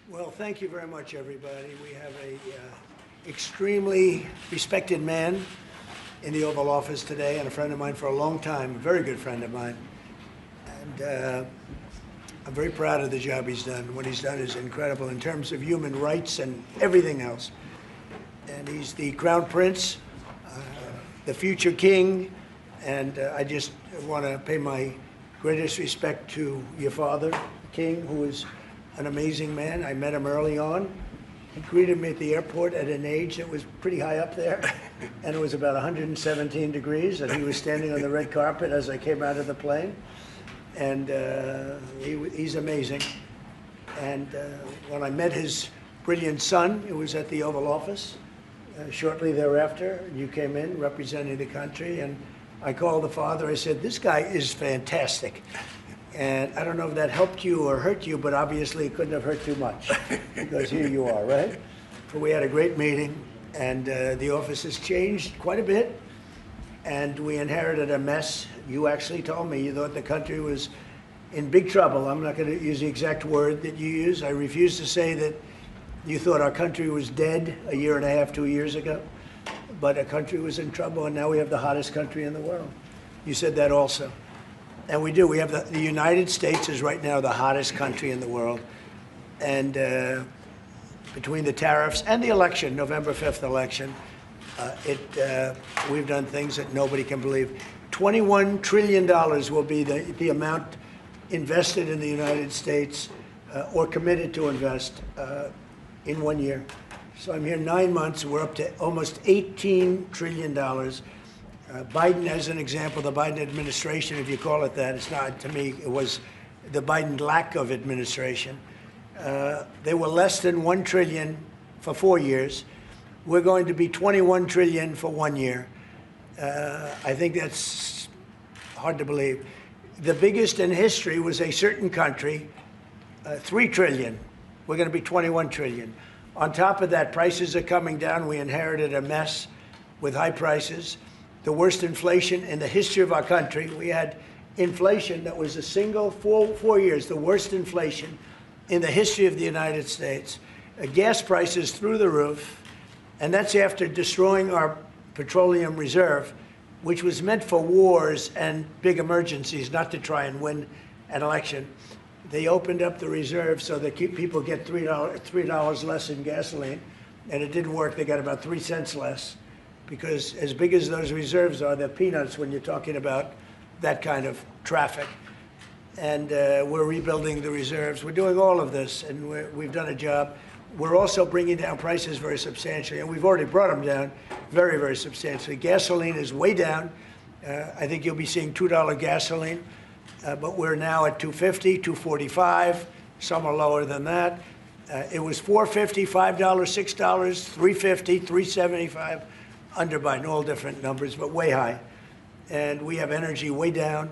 Well, thank you very much, everybody. We have a extremely respected man in the Oval Office today, and a friend of mine for a long time, a very good friend of mine. And I'm very proud of the job he's done. What he's done is incredible in terms of human rights and everything else. And he's the Crown Prince, the future king, and I just want to pay my greatest respect to your father, the king, who is an amazing man. I met him early on. He greeted me at the airport at an age that was pretty high up there, and it was about 117 degrees, and he was standing on the red carpet as I came out of the plane. And he's amazing. And when I met his brilliant son, it was at the Oval Office. Shortly thereafter, you came in representing the country, and I called the father. I said, "This guy is fantastic." And I don't know if that helped you or hurt you, but obviously it couldn't have hurt too much, because here you are, right? But we had a great meeting, and the office has changed quite a bit, and we inherited a mess. You actually told me you thought the country was in big trouble. I'm not going to use the exact word that you use. I refuse to say that you thought our country was dead a year and a half, 2 years ago, but our country was in trouble, and now we have the hottest country in the world. You said that also. And we do. We have the United States is right now the hottest country in the world. And between the tariffs and the election, November 5th election, we've done things that nobody can believe. $21 trillion will be the amount invested in the United States or committed to invest in 1 year. So I'm here 9 months. We're up to almost $18 trillion. Biden, as an example, the Biden administration, if you call it that, it's not, to me, it was the Biden lack of administration. They were less than $1 trillion for 4 years. We're going to be $21 trillion for 1 year. I think that's hard to believe. The biggest in history was a certain country, $3 trillion. We're going to be $21 trillion. On top of that, prices are coming down. We inherited a mess with high prices. The worst inflation in the history of our country. We had inflation that was a single 4 years, the worst inflation in the history of the United States. Gas prices through the roof, and that's after destroying our petroleum reserve, which was meant for wars and big emergencies, not to try and win an election. They opened up the reserve so that people get $3 less in gasoline, and it didn't work. They got about 3 cents less, because as big as those reserves are, they're peanuts when you're talking about that kind of traffic. And we're rebuilding the reserves. We're doing all of this, and we've done a job. We're also bringing down prices very substantially, and we've already brought them down very, very substantially. Gasoline is way down. I think you'll be seeing $2 gasoline, but we're now at $2.50, $2.45. Some are lower than that. It was $4.50, $5, $6, $3.50, $3.75. Under Biden, all different numbers, but way high. And we have energy way down.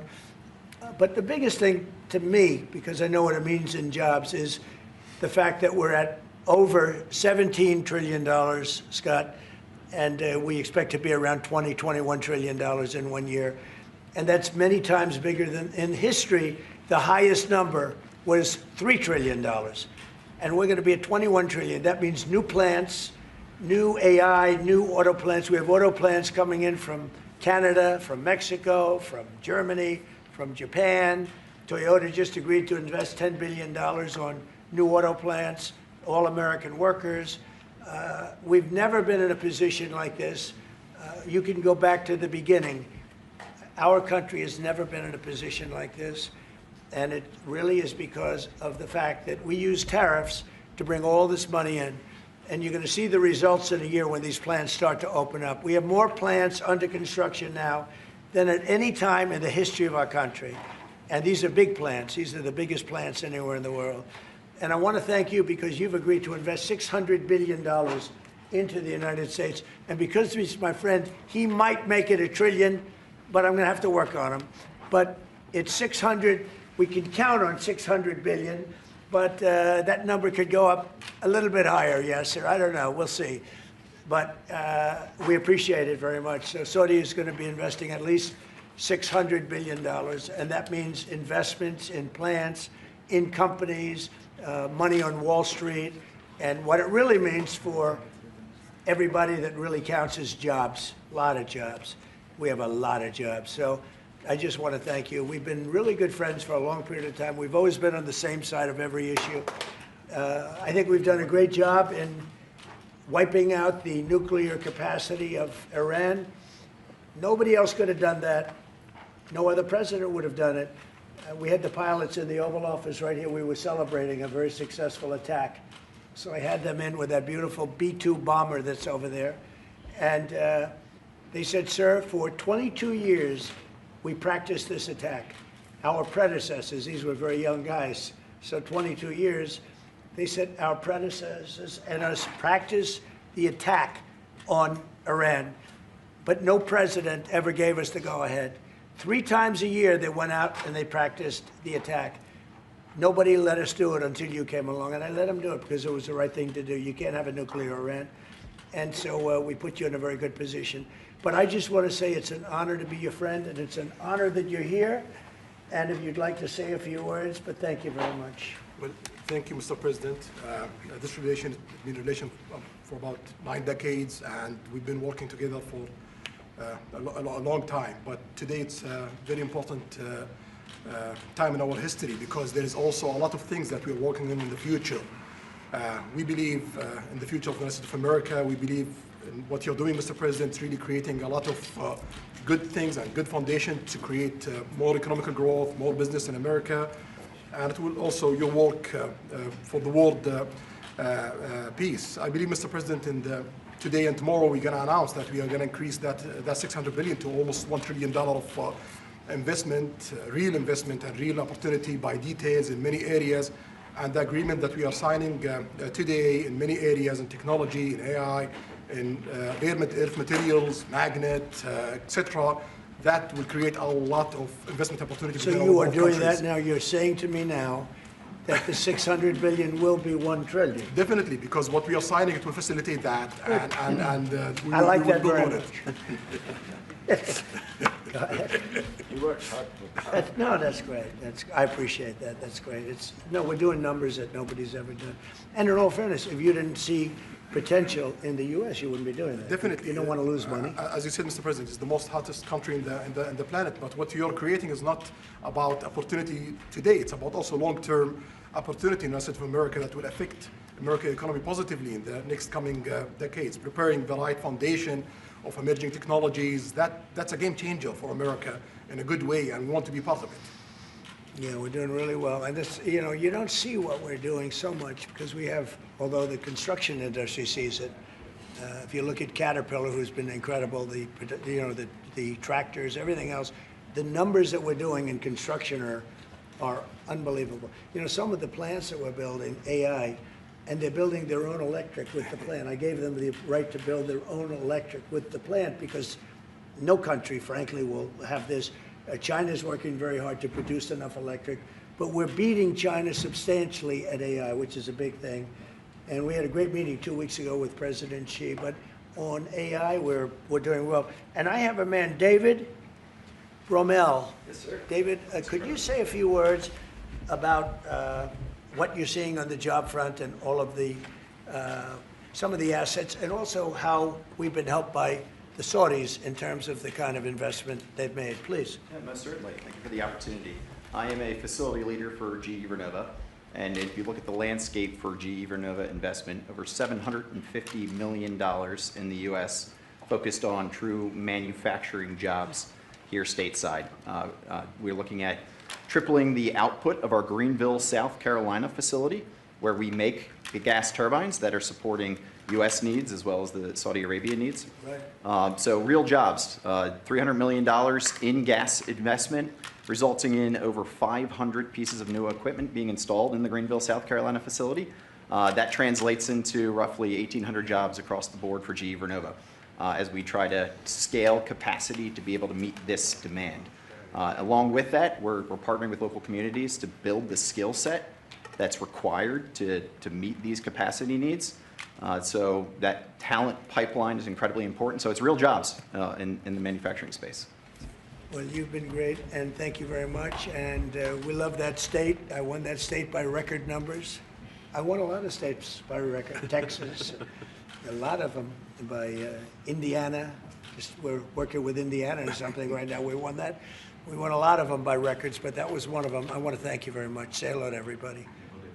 But the biggest thing to me, because I know what it means in jobs, is the fact that we're at over $17 trillion, Scott, and we expect to be around $21 trillion in 1 year. And that's many times bigger than in history. The highest number was $3 trillion. And we're going to be at $21 trillion. That means new plants, new AI, new auto plants. We have auto plants coming in from Canada, from Mexico, from Germany, from Japan. Toyota just agreed to invest $10 billion on new auto plants, all American workers. We've never been in a position like this. You can go back to the beginning. Our country has never been in a position like this. And it really is because of the fact that we use tariffs to bring all this money in. And you're going to see the results in a year when these plants start to open up. We have more plants under construction now than at any time in the history of our country. And these are big plants. These are the biggest plants anywhere in the world. And I want to thank you because you've agreed to invest $600 billion into the United States. And because he's my friend, he might make it $1 trillion, but I'm going to have to work on him. But it's 600. We can count on 600 billion. But that number could go up a little bit higher, yes, or I don't know. We'll see. But we appreciate it very much. So Saudi is going to be investing at least $600 billion, and that means investments in plants, in companies, money on Wall Street, and what it really means for everybody that really counts is jobs, a lot of jobs. We have a lot of jobs. So I just want to thank you. We've been really good friends for a long period of time. We've always been on the same side of every issue. I think we've done a great job in wiping out the nuclear capacity of Iran. Nobody else could have done that. No other president would have done it. We had the pilots in the Oval Office right here. We were celebrating a very successful attack. So I had them in with that beautiful B-2 bomber that's over there. And they said, sir, for 22 years, we practiced this attack. Our predecessors, these were very young guys, so 22 years, they said our predecessors and us practiced the attack on Iran, but no president ever gave us the go-ahead. 3 times a year they went out and they practiced the attack. Nobody let us do it until you came along, and I let them do it because it was the right thing to do. You can't have a nuclear Iran. And so we put you in a very good position. But I just want to say it's an honor to be your friend, and it's an honor that you're here. And if you'd like to say a few words, but thank you very much. Well, thank you, Mr. President. This relation has been a relation for about 9 decades, and we've been working together for a long time. But today it's a very important time in our history because there is also a lot of things that we're working on in the future. We believe in the future of the United States of America. We believe in what you're doing, Mr. President, really creating a lot of good things and good foundation to create more economic growth, more business in America. And it will also your work for the world peace. I believe, Mr. President, today and tomorrow we're going to announce that we are going to increase that $600 billion to almost $1 trillion of investment, real investment and real opportunity by details in many areas. And the agreement that we are signing today in many areas in technology, in AI, in earth materials, magnet, etc., that will create a lot of investment opportunities. So you are doing that now. You're saying to me now that the $600 billion will be $1 trillion. Definitely, because what we are signing, it will facilitate that, and I like that very much. Go ahead. You worked hard. No, that's great. I appreciate that. That's great. We're doing numbers that nobody's ever done. And in all fairness, if you didn't see potential in the U.S., you wouldn't be doing that. Definitely. You don't want to lose money. As you said, Mr. President, it's the most hottest country in the planet. But what you're creating is not about opportunity today. It's about also long-term opportunity in the United States of America that will affect American economy positively in the next coming decades. Preparing the right foundation of emerging technologies, that's a game changer for America in a good way, and we want to be part of it. Yeah, we're doing really well. And this, you don't see what we're doing so much because we have, although the construction industry sees it. If you look at Caterpillar, who's been incredible, the tractors, everything else, the numbers that we're doing in construction are unbelievable. Some of the plants that we're building, AI, and they're building their own electric with the plant. I gave them the right to build their own electric with the plant because no country, frankly, will have this. China's working very hard to produce enough electric, but we're beating China substantially at AI, which is a big thing. And we had a great meeting 2 weeks ago with President Xi, but on AI, we're doing well. And I have a man, David Rommel. Yes, sir. David, could you say a few words about what you're seeing on the job front and all of the, some of the assets, and also how we've been helped by the Saudis in terms of the kind of investment they've made, please. Yeah, most certainly. Thank you for the opportunity. I am a facility leader for GE Vernova, and if you look at the landscape for GE Vernova investment, over $750 million in the U.S. focused on true manufacturing jobs here stateside. We're looking at tripling the output of our Greenville, South Carolina facility, where we make the gas turbines that are supporting U.S. needs as well as the Saudi Arabia needs. Right. So real jobs, $300 million in gas investment, resulting in over 500 pieces of new equipment being installed in the Greenville, South Carolina facility. That translates into roughly 1,800 jobs across the board for GE Vernova as we try to scale capacity to be able to meet this demand. Along with that, we're partnering with local communities to build the skill set that's required to meet these capacity needs. So that talent pipeline is incredibly important. So it's real jobs in the manufacturing space. Well, you've been great, and thank you very much. And we love that state. I won that state by record numbers. I won a lot of states by record. Texas, a lot of them by Indiana. We're working with Indiana or something right now. We won that. We won a lot of them by records, but that was one of them. I want to thank you very much. Say hello to everybody.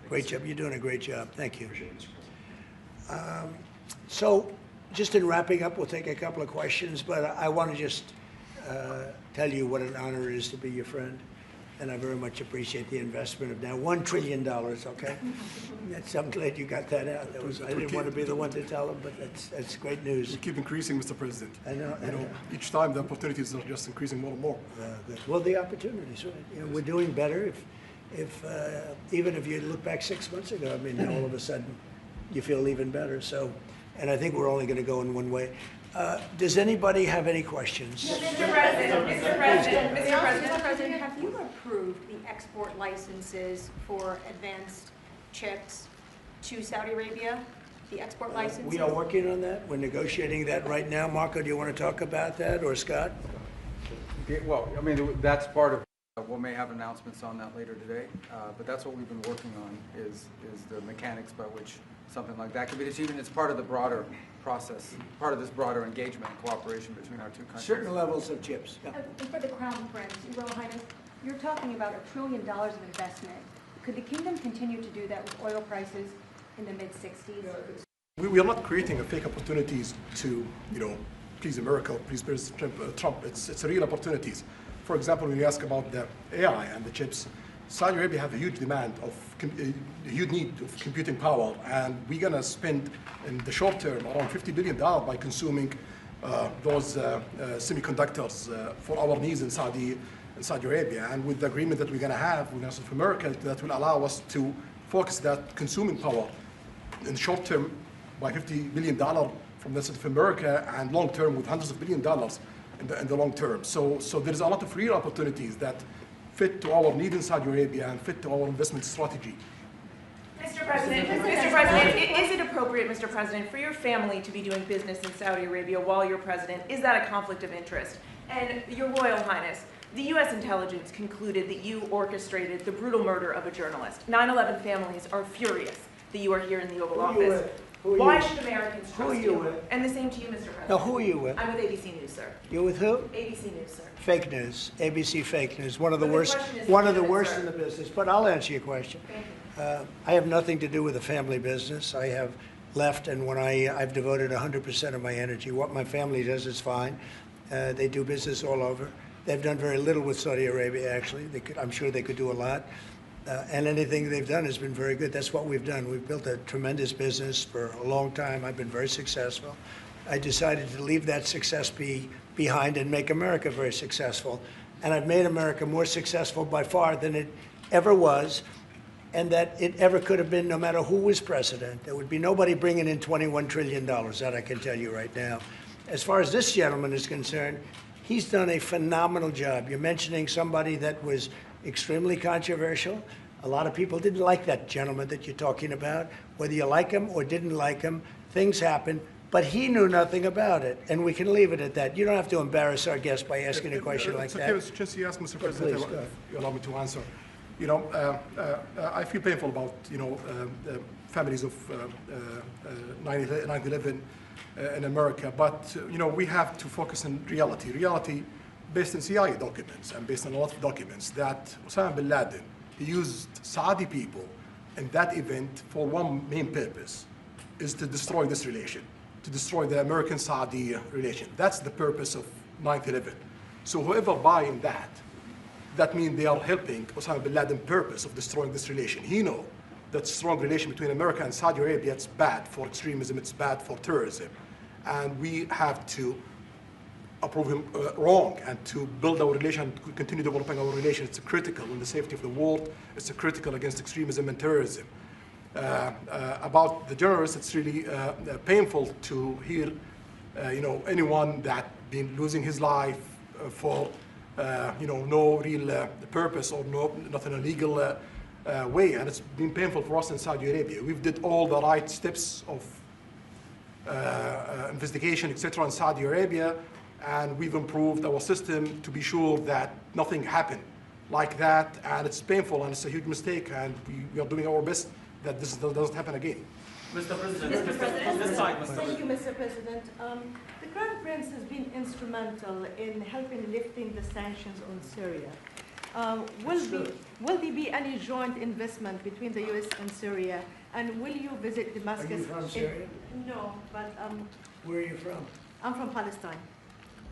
Great job. You're doing a great job. Thank you. So just in wrapping up, we'll take a couple of questions, but I want to just tell you what an honor it is to be your friend. And I very much appreciate the investment of now $1 trillion, okay? I'm glad you got that out. I didn't want to be the one to tell them, but that's great news. We keep increasing, Mr. President. I know. Each time the opportunities are just increasing more and more. Well, the opportunities, right? You know, we're doing better. Even if you look back 6 months ago, I mean, now all of a sudden you feel even better. So, and I think we're only going to go in one way. Does anybody have any questions? Mr. President, have you approved the export licenses for advanced chips to Saudi Arabia? The export licenses? We are working on that. We're negotiating that right now. Marco, do you want to talk about that, or Scott? Well, I mean, that's part of, we may have announcements on that later today, but that's what we've been working on is the mechanics by which something like that could be achieved, and it's part of the broader process, part of this broader engagement and cooperation between our two countries. Certain levels of chips. Yeah. And for the Crown Prince, Your Royal Highness, you're talking about $1 trillion of investment. Could the kingdom continue to do that with oil prices in the mid-60s? We are not creating a fake opportunities to, please America, please President Trump. It's real opportunities. For example, when you ask about the AI and the chips, Saudi Arabia have a huge demand of, a huge need of computing power, and we're going to spend in the short term around $50 billion by consuming those semiconductors for our needs in Saudi Arabia. And with the agreement that we're going to have with North America, that will allow us to focus that consuming power in the short term by $50 billion from the South America, and long term with hundreds of billions of dollars in the long term. So there's a lot of real opportunities that fit to our need in Saudi Arabia and fit to our investment strategy. Mr. President, is it appropriate, Mr. President, for your family to be doing business in Saudi Arabia while you're president? Is that a conflict of interest? And Your Royal Highness, the U.S. intelligence concluded that you orchestrated the brutal murder of a journalist. 9/11 families are furious that you are here in the Oval Office. Why should Americans trust you? And the same to you, Mr. President. Now, who are you with? I'm with ABC News, sir. You're with who? ABC News, sir. Fake news, ABC fake news, one of the But the worst, question is one of the legitimate, worst sir. in the business. But I'll answer your question. Thank you. I have nothing to do with the family business. I have left, and when I've devoted 100% of my energy. What my family does is fine. They do business all over. They've done very little with Saudi Arabia, actually. I'm sure they could do a lot. And anything they've done has been very good. That's what we've done. We've built a tremendous business for a long time. I've been very successful. I decided to leave that success behind and make America very successful. And I've made America more successful by far than it ever was, and that it ever could have been, no matter who was president. There would be nobody bringing in $21 trillion, that I can tell you right now. As far as this gentleman is concerned, he's done a phenomenal job. You're mentioning somebody that was extremely controversial. A lot of people didn't like that gentleman that you're talking about. Whether you like him or didn't like him, things happen. But he knew nothing about it, and we can leave it at that. You don't have to embarrass our guest by asking a question like that. Okay, since you asked, Mr. President, please, go. you allow me to answer. I feel painful about families of 9/11 in America, but we have to focus on reality. Reality based on CIA documents and based on a lot of documents that Osama bin Laden used Saudi people in that event for one main purpose, is to destroy this relation, to destroy the American-Saudi relation. That's the purpose of 9/11. So whoever buying that means they are helping Osama bin Laden's purpose of destroying this relation. He knows that strong relation between America and Saudi Arabia, it's bad for extremism, it's bad for terrorism. And we have to approve him wrong and to build our relation, to continue developing our relation. It's critical in the safety of the world. It's critical against extremism and terrorism. About the journalists, it's really painful to hear, anyone that been losing his life for, no real purpose or not in a legal way, and it's been painful for us in Saudi Arabia. We've did all the right steps of investigation, etc., in Saudi Arabia, and we've improved our system to be sure that nothing happened like that. And it's painful and it's a huge mistake, and we are doing our best that this doesn't happen again. Mr. President, Mr. President. this side, Mr. Thank you, President. Mr. President. The Crown Prince has been instrumental in helping lifting the sanctions on Syria. Will there be any joint investment between the U.S. and Syria? And will you visit Damascus? Are you from Syria? No, but Where are you from? I'm from Palestine.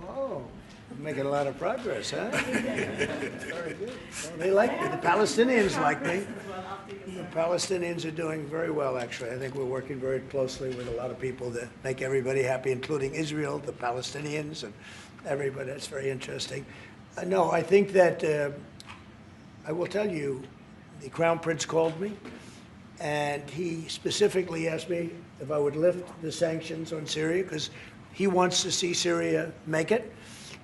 Oh, you're making a lot of progress, huh? Very good. Well, they like me. The Palestinians like me. The Palestinians are doing very well, actually. I think we're working very closely with a lot of people that make everybody happy, including Israel, the Palestinians, and everybody. That's very interesting. No, I think that I will tell you, the Crown Prince called me, and he specifically asked me if I would lift the sanctions on Syria, because he wants to see Syria make it.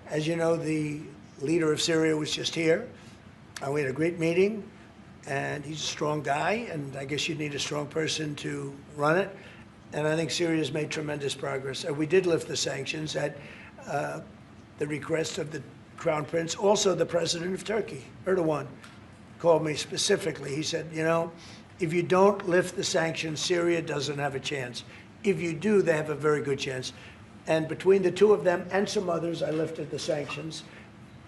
As you know, the leader of Syria was just here. We had a great meeting, and he's a strong guy, and I guess you need a strong person to run it. And I think Syria's made tremendous progress. We did lift the sanctions at the request of the Crown Prince. Also, the president of Turkey, Erdogan, called me specifically. He said, you know, if you don't lift the sanctions, Syria doesn't have a chance. If you do, they have a very good chance. And between the two of them and some others, I lifted the sanctions.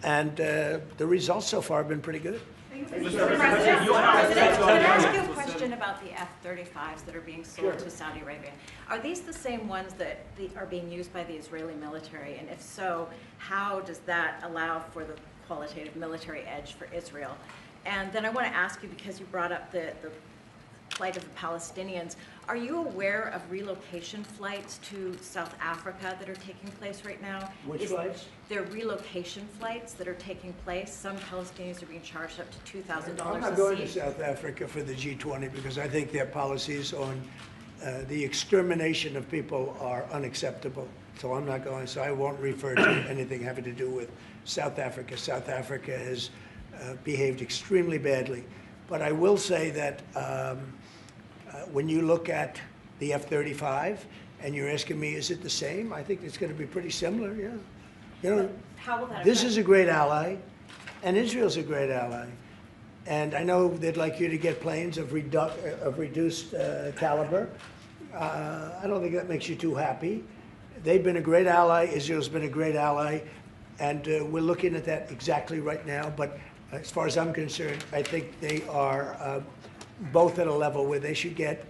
And the results so far have been pretty good. Mr. President, Can I ask you a question about the F-35s that are being sold to Saudi Arabia? Are these the same ones that are being used by the Israeli military? And if so, how does that allow for the qualitative military edge for Israel? And then I want to ask you, because you brought up the plight of the Palestinians, are you aware of relocation flights to South Africa that are taking place right now? Which flights? There are relocation flights that are taking place. Some Palestinians are being charged up to $2,000 I'm not a going to seat. South Africa for the G20 because I think their policies on the extermination of people are unacceptable. So I'm not going, so I won't refer to anything having to do with South Africa. South Africa has behaved extremely badly. But I will say that when you look at the F-35 and you're asking me, is it the same? I think it's going to be pretty similar, yeah. You know, How will that this affect- is a great ally, and Israel's a great ally. And I know they'd like you to get planes of reduced caliber. I don't think that makes you too happy. They've been a great ally. Israel's been a great ally. And we're looking at that exactly right now. But as far as I'm concerned, I think they are both at a level where they should get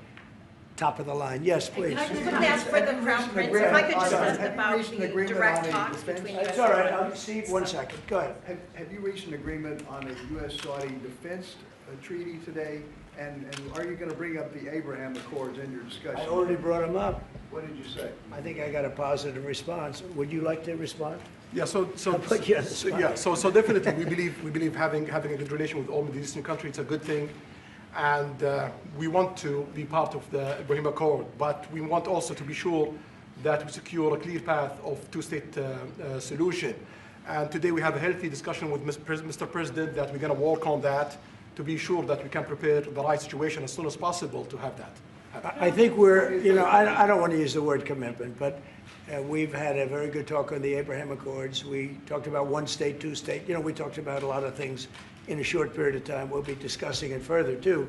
top of the line. Yes, please. Can I just quickly ask for the Crown Prince, if I could just ask about reached an the agreement direct on a talks defense- between It's U.S. all right. and Steve, 1 second. Go ahead. Have you reached an agreement on a U.S.-Saudi defense treaty today? And are you going to bring up the Abraham Accords in your discussion? I already brought them up. What did you say? I think I got a positive response. Would you like to respond? Yeah, so I'll put you on the spot. yeah, so definitely we believe having a good relation with all Middle Eastern countries it's a good thing, and we want to be part of the Ibrahim Accord, but we want also to be sure that we secure a clear path of two-state solution. And today we have a healthy discussion with Mr. President that we're going to work on that to be sure that we can prepare the right situation as soon as possible to have that. I think we're, you know, I don't want to use the word commitment, but we've had a very good talk on the Abraham Accords. We talked about one state, two state. You know, we talked about a lot of things in a short period of time. We'll be discussing it further, too.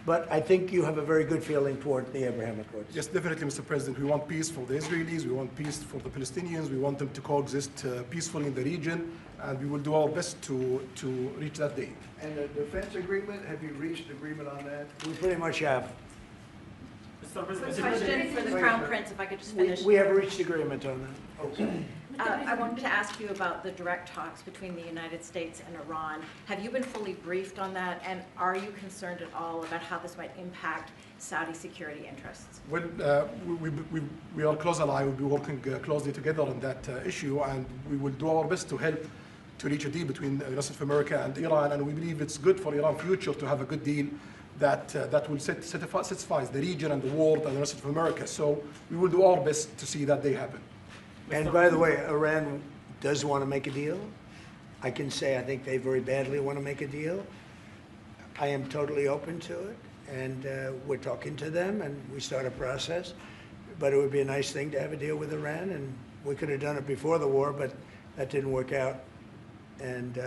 But I think you have a very good feeling toward the Abraham Accords. Yes, definitely, Mr. President. We want peace for the Israelis. We want peace for the Palestinians. We want them to coexist peacefully in the region, and we will do our best to reach that day. And the defense agreement, have you reached agreement on that? We pretty much have. Mr. President, Question for the Crown Prince, if I could just finish. We have reached agreement on that. Okay. I wanted to ask you about the direct talks between the United States and Iran. Have you been fully briefed on that, and are you concerned at all about how this might impact Saudi security interests? Well, we are close ally. We'll be working closely together on that issue, and we will do our best to help to reach a deal between the United States of America and Iran. And we believe it's good for Iran's future to have a good deal that will satisfy the region and the world and the United States of America. So we will do our best to see that day happen. And by the way, Iran does want to make a deal. I can say I think they very badly want to make a deal. I am totally open to it, and we're talking to them, and we start a process. But it would be a nice thing to have a deal with Iran, and we could have done it before the war, but that didn't work out. And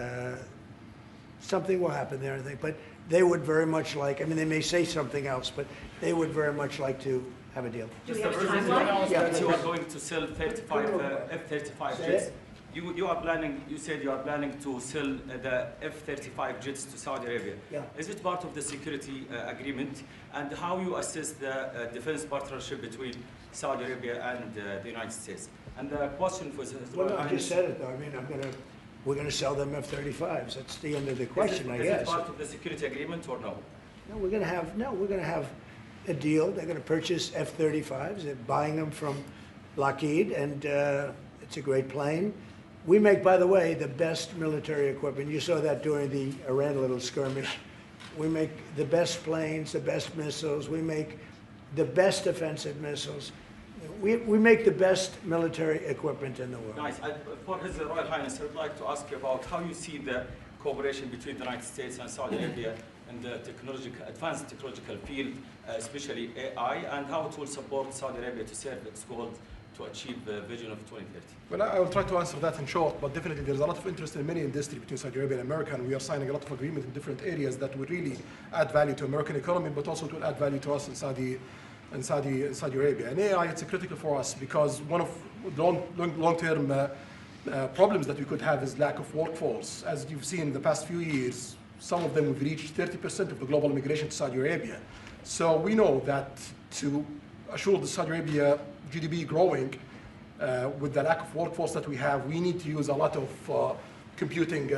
something will happen there, I think. But they would very much like, I mean, they may say something else, but they would very much like to have a deal. Mr. President, you announced that you are going to sell 35 F-35 Say jets. it. You said you are planning to sell the F-35 jets to Saudi Arabia. Yeah. Is it part of the security agreement? And how you assess the defense partnership between Saudi Arabia and the United States? And the question was... Well, no, I just said it, though. I mean, we're going to sell them F-35s. That's the end of the question, I guess. Is it part of the security agreement or no? No, we're going to have a deal. They're going to purchase F-35s. They're buying them from Lockheed, and it's a great plane. We make, by the way, the best military equipment. You saw that during the Iran little skirmish. We make the best planes, the best missiles. We make the best offensive missiles. We make the best military equipment in the world. Nice. For His Royal Highness, I would like to ask you about how you see the cooperation between the United States and Saudi Arabia in the advanced technological field, especially AI, and how it will support Saudi Arabia to serve its goal to achieve the vision of 2030. Well, I will try to answer that in short, but definitely there's a lot of interest in many industries between Saudi Arabia and America, and we are signing a lot of agreements in different areas that will really add value to American economy, but also to add value to us in Saudi Arabia. And AI, it's critical for us because one of the long-term problems that we could have is lack of workforce. As you've seen in the past few years, some of them have reached 30% of the global migration to Saudi Arabia. So we know that to assure the Saudi Arabia GDP growing with the lack of workforce that we have, we need to use a lot of computing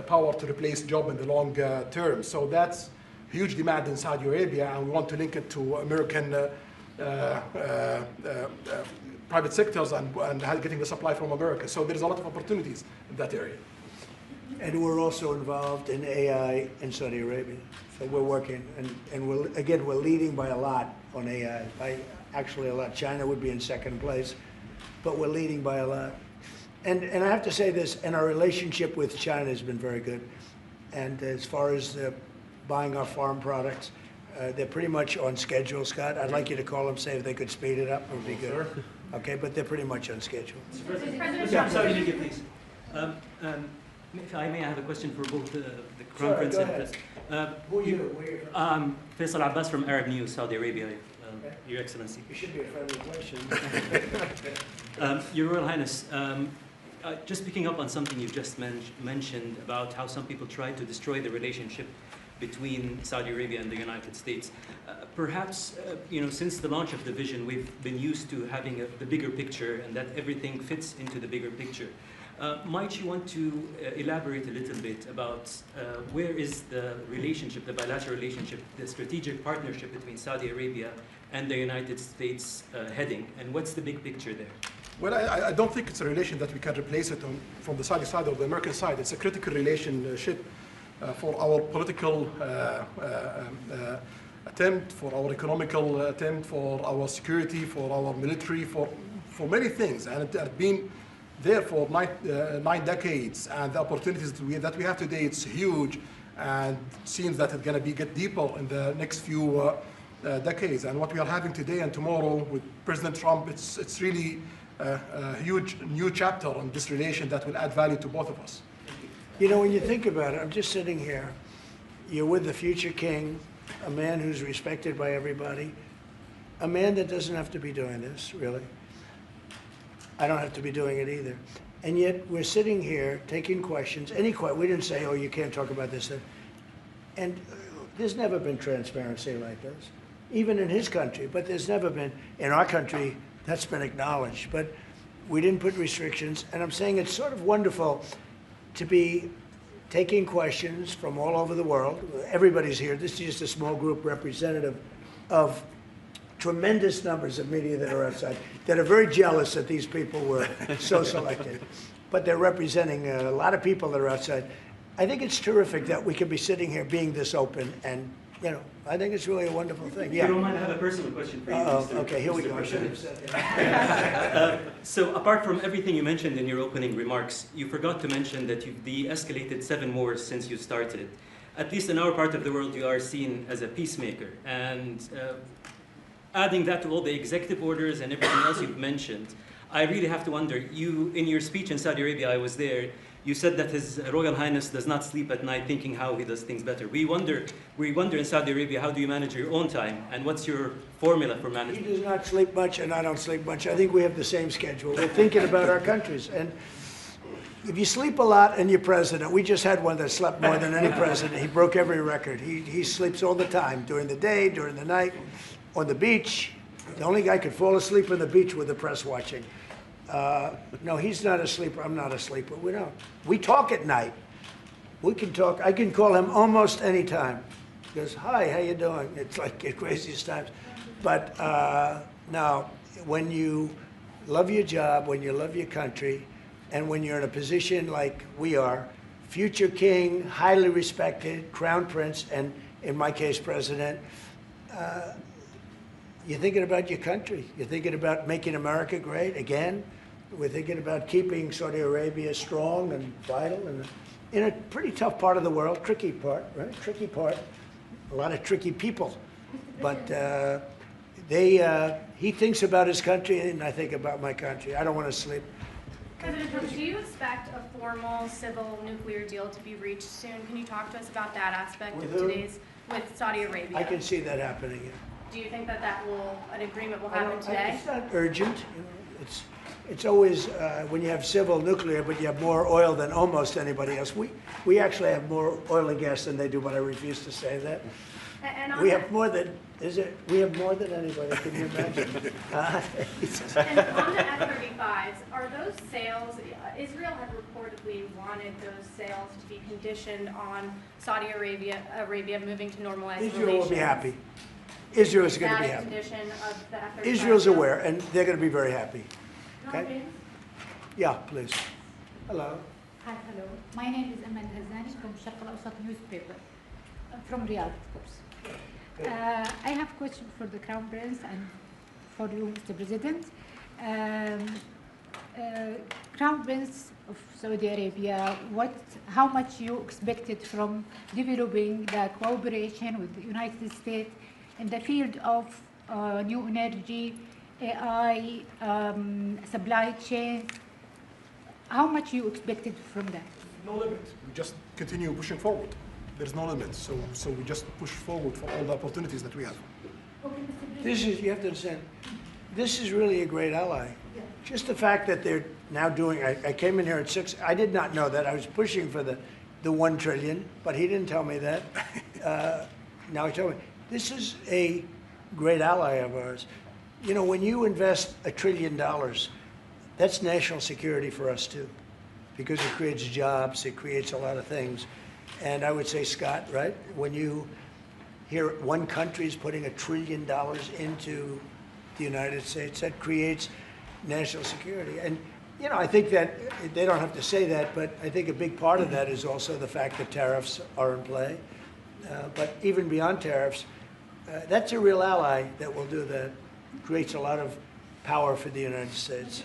power to replace job in the long term. So that's huge demand in Saudi Arabia, and we want to link it to American private sectors and getting the supply from America. So there's a lot of opportunities in that area. And we're also involved in AI in Saudi Arabia. So we're working, and we're leading by a lot on AI, by actually a lot. China would be in second place, but we're leading by a lot. And I have to say this, and our relationship with China has been very good. And as far as buying our farm products, they're pretty much on schedule, Scott. I'd like you to call them, say if they could speed it up, it would be good. Okay, but they're pretty much on schedule. I'm sorry, Media, please. If I may, I have a question for both the Crown Prince and Prince. Who are you? Where are you from? Faisal Abbas from Arab News, Saudi Arabia, Your Excellency. You should be a friendly question. Your Royal Highness, just picking up on something you've just mentioned about how some people try to destroy the relationship between Saudi Arabia and the United States. Perhaps, since the launch of the vision, we've been used to having the bigger picture and that everything fits into the bigger picture. Might you want to elaborate a little bit about where is the relationship, the bilateral relationship, the strategic partnership between Saudi Arabia and the United States heading, and what's the big picture there? Well, I don't think it's a relation that we can replace it from the Saudi side or the American side. It's a critical relationship for our political attempt, for our economical attempt, for our security, for our military, for many things. And it has been there for 9 decades, and the opportunities that we have today, it's huge, and it seems that it's going to get deeper in the next few decades. And what we are having today and tomorrow with President Trump, it's really a huge new chapter on this relation that will add value to both of us. You know, when you think about it, I'm just sitting here. You're with the future king, a man who's respected by everybody, a man that doesn't have to be doing this, really. I don't have to be doing it either. And yet we're sitting here taking questions, we didn't say, oh, you can't talk about this. And there's never been transparency like this, even in his country, but there's never been, in our country, that's been acknowledged. But we didn't put restrictions, and I'm saying it's sort of wonderful to be taking questions from all over the world. Everybody's here. This is just a small group representative of tremendous numbers of media that are outside, that are very jealous that these people were so selected. But they're representing a lot of people that are outside. I think it's terrific that we can be sitting here being this open, and, I think it's really a wonderful thing. If you don't mind, I have a personal question for you, Mr. Okay, here we Mr. go. President. So apart from everything you mentioned in your opening remarks, you forgot to mention that you've de-escalated 7 wars since you started. At least in our part of the world, you are seen as a peacemaker. And adding that to all the executive orders and everything else you've mentioned, I really have to wonder, in your speech in Saudi Arabia, I was there, You said that His Royal Highness does not sleep at night thinking how he does things better. We wonder in Saudi Arabia, how do you manage your own time, and what's your formula for He management? does not sleep much, and I don't sleep much. I think we have the same schedule. We're thinking about our countries. And if you sleep a lot and you're president, we just had one that slept more than any president. He broke every record. He sleeps all the time, during the day, during the night, on the beach. The only guy could fall asleep on the beach with the press watching. No, he's not a sleeper. I'm not a sleeper. We don't. We talk at night. We can talk. I can call him almost any time. He goes, hi, how you doing? It's like the craziest times. But now, when you love your job, when you love your country, and when you're in a position like we are, future king, highly respected, crown prince, and in my case, president, you're thinking about your country. You're thinking about making America great again. We're thinking about keeping Saudi Arabia strong and vital and in a pretty tough part of the world, tricky part, right? Tricky part, a lot of tricky people. But he thinks about his country and I think about my country. I don't want to sleep. President Trump, do you expect a formal civil nuclear deal to be reached soon? Can you talk to us about that aspect With of who? with Saudi Arabia? I can see that happening. Yeah. Do you think that an agreement will happen today? It's not urgent. You know, it's always when you have civil nuclear, but you have more oil than almost anybody else. We actually have more oil and gas than they do, but I refuse to say that. And We have more than anybody. Can you imagine? And on the F-35s, are those sales? Israel had reportedly wanted those sales to be conditioned on Saudi Arabia moving to normalized relations. Israel will be happy. Israel is going to be Is that a happy. condition of the F-35? Israel's aware, and they're going to be very happy. Okay? Okay. Yeah, please. Hello. Hi, hello. My name is Amal Hazani from Sharq al-Awsat newspaper, from Riyadh, of course. I have a question for the Crown Prince and for you, Mr. President. Crown Prince of Saudi Arabia, how much you expected from developing the cooperation with the United States in the field of new energy, AI, supply chain? How much you expected from that? No limit. We just continue pushing forward. There's no limit. So we just push forward for all the opportunities that we have. You have to understand, this is really a great ally. Just the fact that they're now doing, I came in here at 6, I did not know that. I was pushing for the 1 trillion, but he didn't tell me that. Now he told me. This is a great ally of ours. You know, when you invest $1 trillion, that's national security for us too, because it creates jobs, it creates a lot of things. And I would say, Scott, right, when you hear one country is putting $1 trillion into the United States, that creates national security. And, you know, I think that they don't have to say that, but I think a big part of that is also the fact that tariffs are in play. But even beyond tariffs, that's a real ally that will do that. Creates a lot of power for the United States.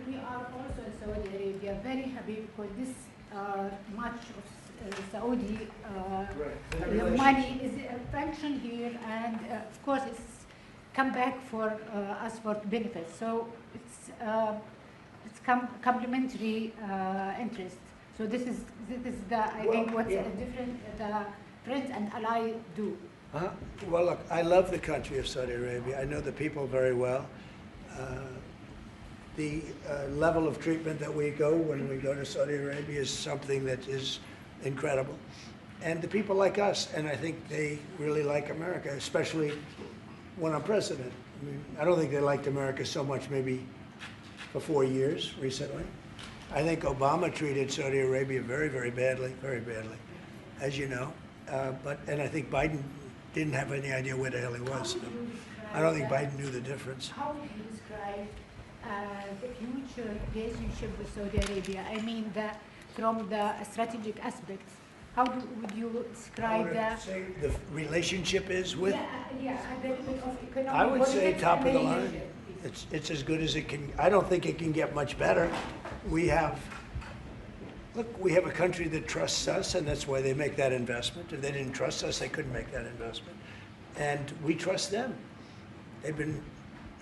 We are also in Saudi Arabia very happy because this much of Saudi money is functioned here, and of course it's come back for us for benefits. So it's complementary interest. So this is the I think what's different the friends and ally do. Well, look, I love the country of Saudi Arabia. I know the people very well. The level of treatment that we go when we go to Saudi Arabia is something that is incredible. And the people like us, and I think they really like America, especially when I'm president. I mean, I don't think they liked America so much maybe for 4 years recently. I think Obama treated Saudi Arabia very, very badly, as you know. And I think Biden didn't have any idea where the hell he was. I don't think Biden knew the difference. How would you describe the future relationship with Saudi Arabia? I mean, from the strategic aspects, how would you describe that? Say the relationship is with? Yeah, the of economic. I would say politics top of and the line. leadership. It's as good as it can. I don't think it can get much better. We have a country that trusts us, and that's why they make that investment. If they didn't trust us, they couldn't make that investment. And we trust them. They've been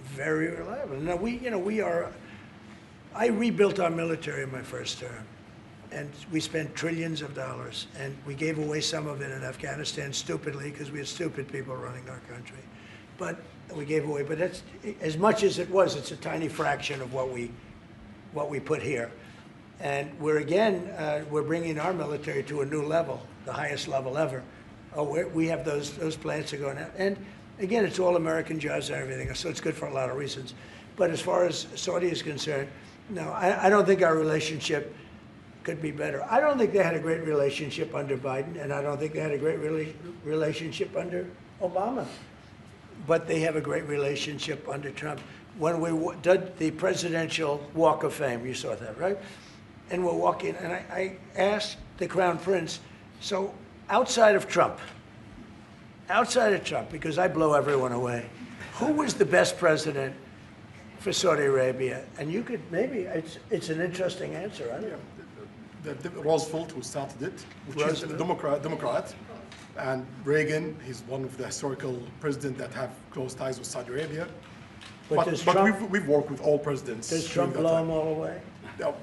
very reliable. Now I rebuilt our military in my first term. and we spent trillions of dollars, and we gave away some of it in Afghanistan stupidly because we had stupid people running our country. But we gave away, but that's, as much as it was, it's a tiny fraction of what we put here. And we're bringing our military to a new level, the highest level ever. We have those plans to go now. And again, it's all American jobs and everything, so it's good for a lot of reasons. But as far as Saudi is concerned, no, I don't think our relationship could be better. I don't think they had a great relationship under Biden, and I don't think they had a great relationship under Obama. But they have a great relationship under Trump. When we did the Presidential Walk of Fame, you saw that, right? And we're walking, and I asked the Crown Prince, so outside of Trump, because I blow everyone away, who was the best president for Saudi Arabia? And you could, maybe, it's an interesting answer, I don't know. Roosevelt, who started it, which is a Democrat, and Reagan, he's one of the historical presidents that have close ties with Saudi Arabia. But we've worked with all presidents. Does Trump blow them all away? No,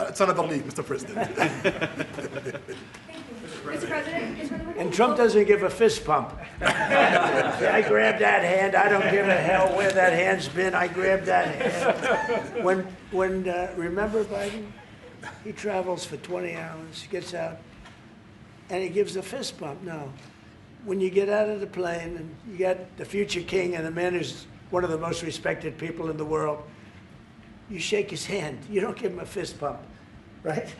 it's another league, Mr. President. Mr. President? And Trump doesn't give a fist pump. I grabbed that hand. I don't give a hell where that hand's been. I grabbed that hand. Remember Biden? He travels for 20 hours, gets out, and he gives a fist bump. No. When you get out of the plane and you got the future king and the man who's one of the most respected people in the world, you shake his hand. You don't give him a fist bump, right?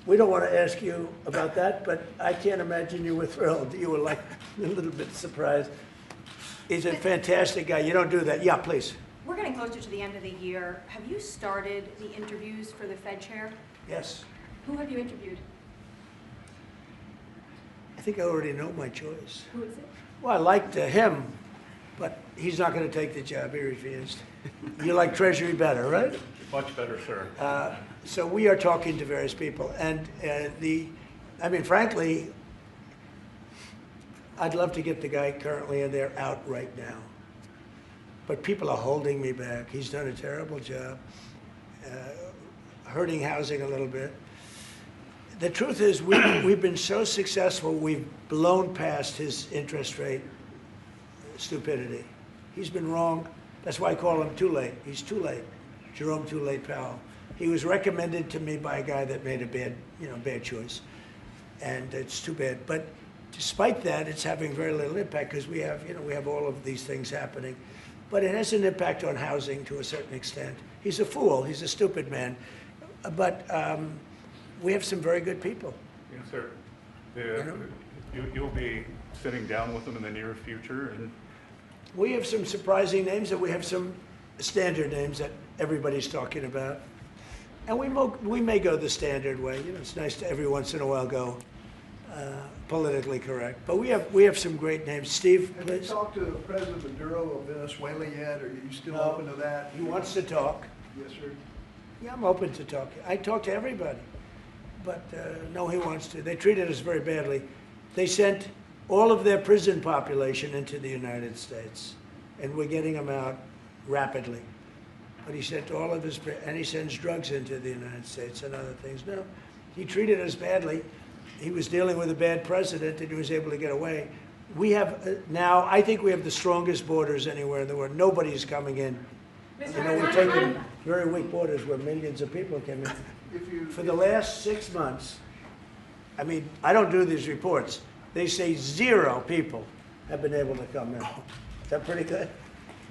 We don't want to ask you about that, but I can't imagine you were thrilled. You were like a little bit surprised. He's a fantastic guy. You don't do that. Yeah, please. We're getting closer to the end of the year. Have you started the interviews for the Fed chair? Yes. Who have you interviewed? I think I already know my choice. Who is it? Well, I liked him, but he's not going to take the job. He refused. You like Treasury better, right? Much better, sir. So we are talking to various people. And frankly, I'd love to get the guy currently in there out right now. But people are holding me back. He's done a terrible job, hurting housing a little bit. The truth is, we've been so successful, we've blown past his interest rate stupidity. He's been wrong. That's why I call him too late. He's too late. Jerome Too Late Powell. He was recommended to me by a guy that made a bad choice. And it's too bad. But despite that, it's having very little impact because we have all of these things happening. But it has an impact on housing to a certain extent. He's a fool. He's a stupid man. But we have some very good people. Yes, sir. You'll be sitting down with them in the near future. And we have some surprising names, and we have some standard names that everybody's talking about. And we may go the standard way. It's nice to every once in a while go politically correct. But we have some great names. Steve, please. Have you talked to President Maduro of Venezuela yet? Are you still open to that? He wants to talk. Yes, sir. Yeah, I'm open to talk. I talk to everybody. But no, he wants to. They treated us very badly. They sent all of their prison population into the United States, and we're getting them out rapidly. But he sent all of his, and he sends drugs into the United States and other things. No, he treated us badly. He was dealing with a bad president, and he was able to get away. We have now, I think we have the strongest borders anywhere in the world. Nobody's coming in. We're taking very weak borders where millions of people came in. For the last 6 months, I don't do these reports. They say 0 people have been able to come in. Is that pretty good?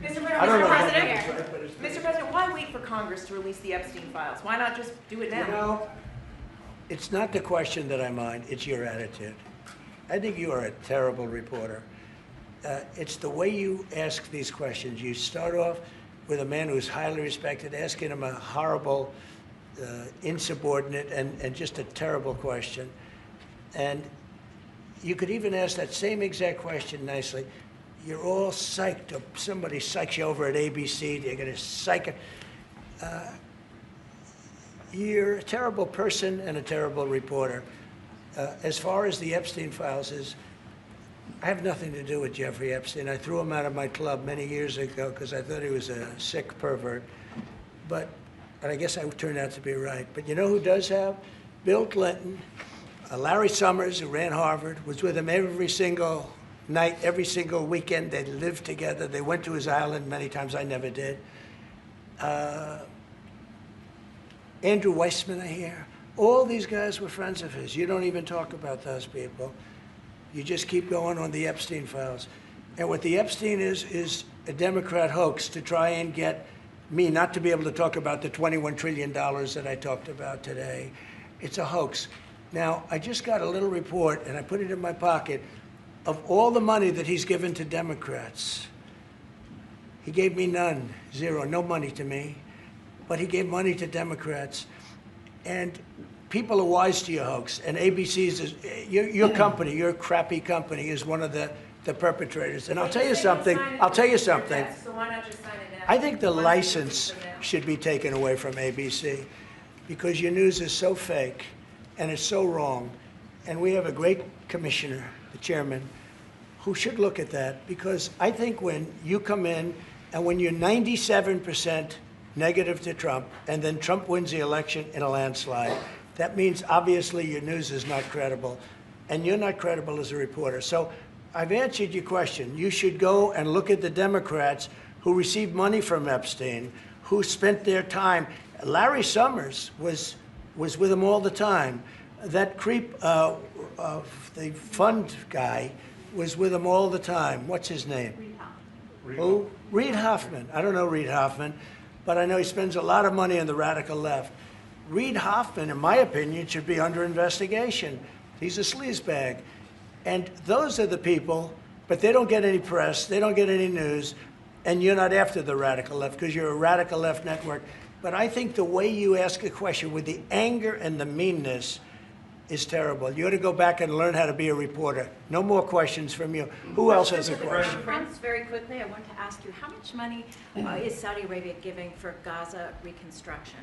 Mr. President, why wait for Congress to release the Epstein files? Why not just do it now? It's not the question that I mind, it's your attitude. I think you are a terrible reporter. It's the way you ask these questions. You start off with a man who's highly respected, asking him a horrible, insubordinate, and just a terrible question. And you could even ask that same exact question nicely. You're all psyched up. Somebody psychs you over at ABC. They're going to psych it. You're a terrible person and a terrible reporter. As far as the Epstein files is, I have nothing to do with Jeffrey Epstein. I threw him out of my club many years ago because I thought he was a sick pervert. And I guess I turned out to be right. But you know who does have? Bill Clinton, Larry Summers, who ran Harvard, was with him every single night, every single weekend. They lived together. They went to his island many times. I never did. Andrew Weissman, I hear. All these guys were friends of his. You don't even talk about those people. You just keep going on the Epstein files. And what the Epstein is a Democrat hoax to try and get me not to be able to talk about the $21 trillion that I talked about today. It's a hoax. Now, I just got a little report, and I put it in my pocket, of all the money that he's given to Democrats. He gave me none, zero, no money to me. But he gave money to Democrats. And people are wise to your hoax. And ABC's, your company, your crappy company, is one of the perpetrators. And I'll tell you something. I'll tell you something. So why not just sign it now? I think the license should be taken away from ABC because your news is so fake and it's so wrong. And we have a great commissioner, the chairman, who should look at that, because I think when you come in and when you're 97% negative to Trump and then Trump wins the election in a landslide, that means obviously your news is not credible and you're not credible as a reporter. So I've answered your question. You should go and look at the Democrats who received money from Epstein, who spent their time. Larry Summers was with him all the time. That creep, the fund guy, was with him all the time. What's his name? Who? Reid Hoffman. I don't know Reid Hoffman, but I know he spends a lot of money on the radical left. Reid Hoffman, in my opinion, should be under investigation. He's a sleazebag. And those are the people, but they don't get any press, they don't get any news, and you're not after the radical left because you're a radical left network. But I think the way you ask a question with the anger and the meanness is terrible. You ought to go back and learn how to be a reporter. No more questions from you. Who else has a question? Prince, very quickly, I want to ask you, how much money is Saudi Arabia giving for Gaza reconstruction?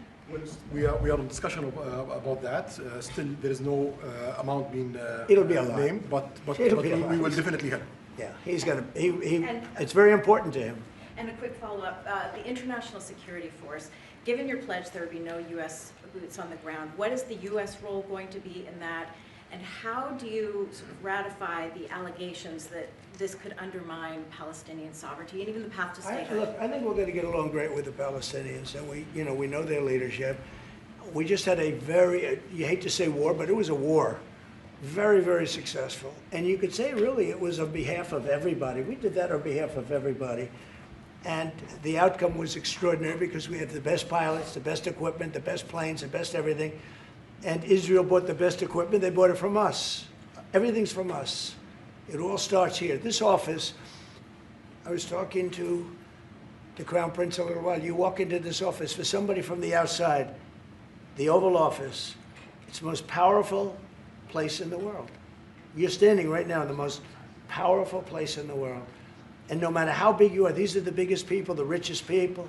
We are in discussion about that. Still, there is no amount being It'll be a lot. named, but we will definitely help. Yeah, he's going to, it's very important to him. And a quick follow-up, the International Security Force, given your pledge there would be no U.S. boots on the ground, what is the U.S. role going to be in that? And how do you sort of ratify the allegations that this could undermine Palestinian sovereignty and even the path to statehood? Look, I think we're going to get along great with the Palestinians, and we know their leadership. We just had a very, you hate to say war, but it was a war. Very, very successful. And you could say really it was on behalf of everybody. We did that on behalf of everybody. And the outcome was extraordinary because we had the best pilots, the best equipment, the best planes, the best everything. And Israel bought the best equipment. They bought it from us. Everything's from us. It all starts here. This office, I was talking to the Crown Prince a little while. You walk into this office, for somebody from the outside, the Oval Office, it's the most powerful place in the world. You're standing right now in the most powerful place in the world. And no matter how big you are, these are the biggest people, the richest people.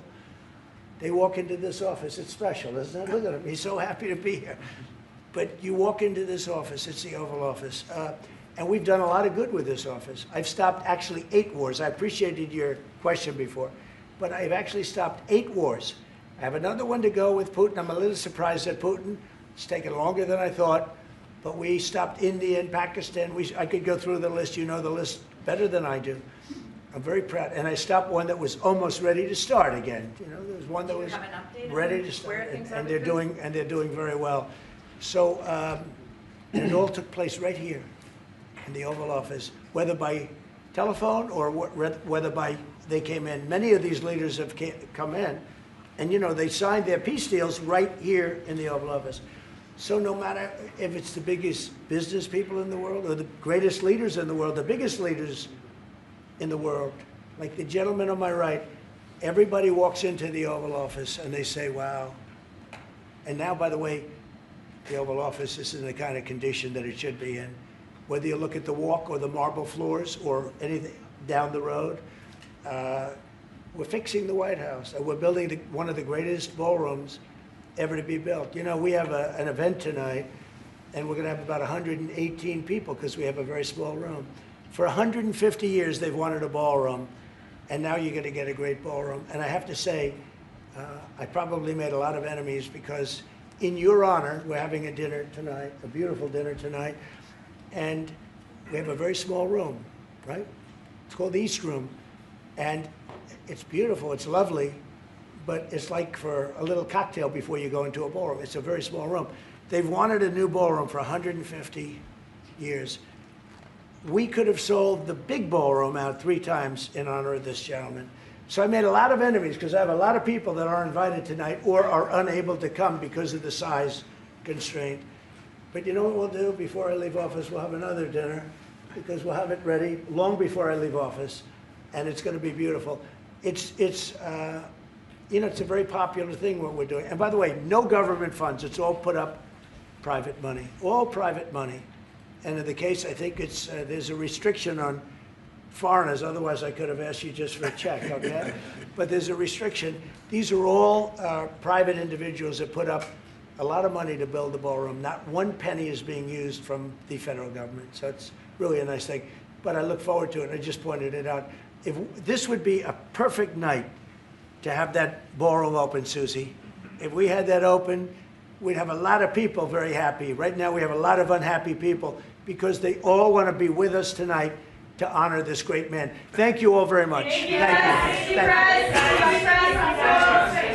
They walk into this office. It's special, isn't it? Look at him. He's so happy to be here. But you walk into this office. It's the Oval Office. And we've done a lot of good with this office. I've stopped actually 8 wars. I appreciated your question before. But I've actually stopped 8 wars. I have another one to go with Putin. I'm a little surprised at Putin. It's taken longer than I thought. But we stopped India and Pakistan. I could go through the list. You know the list better than I do. I'm very proud. And I stopped one that was almost ready to start again. You know, there was one that was ready to start. And they're doing very well. So and it all took place right here in the Oval Office, whether by telephone or whether by they came in. Many of these leaders have come in, and you know they signed their peace deals right here in the Oval Office. So no matter if it's the biggest business people in the world or the greatest leaders in the world, the biggest leaders in the world, like the gentleman on my right, everybody walks into the Oval Office and they say, wow. And now, by the way, the Oval Office is in the kind of condition that it should be in. Whether you look at the walk or the marble floors or anything down the road, we're fixing the White House. We're building one of the greatest ballrooms ever to be built. You know, we have an event tonight, and we're going to have about 118 people because we have a very small room. For 150 years, they've wanted a ballroom, and now you're going to get a great ballroom. And I have to say, I probably made a lot of enemies because in your honor, we're having a dinner tonight, a beautiful dinner tonight, and we have a very small room, right? It's called the East Room, and it's beautiful, it's lovely, but it's like for a little cocktail before you go into a ballroom. It's a very small room. They've wanted a new ballroom for 150 years. We could have sold the big ballroom out 3 times in honor of this gentleman. So I made a lot of enemies because I have a lot of people that are invited tonight or are unable to come because of the size constraint. But you know what we'll do before I leave office? We'll have another dinner because we'll have it ready long before I leave office, and it's going to be beautiful. It's you know, it's a very popular thing what we're doing. And by the way, no government funds. It's all put up private money, all private money. And in the case, I think it's there's a restriction on foreigners. Otherwise, I could have asked you just for a check, okay? But there's a restriction. These are all private individuals that put up a lot of money to build the ballroom. Not one penny is being used from the federal government. So it's really a nice thing. But I look forward to it. I just pointed it out. If this would be a perfect night to have that ballroom open, Susie. If we had that open, we'd have a lot of people very happy. Right now, we have a lot of unhappy people because they all want to be with us tonight to honor this great man. Thank you all very much. Thank you. Thank you.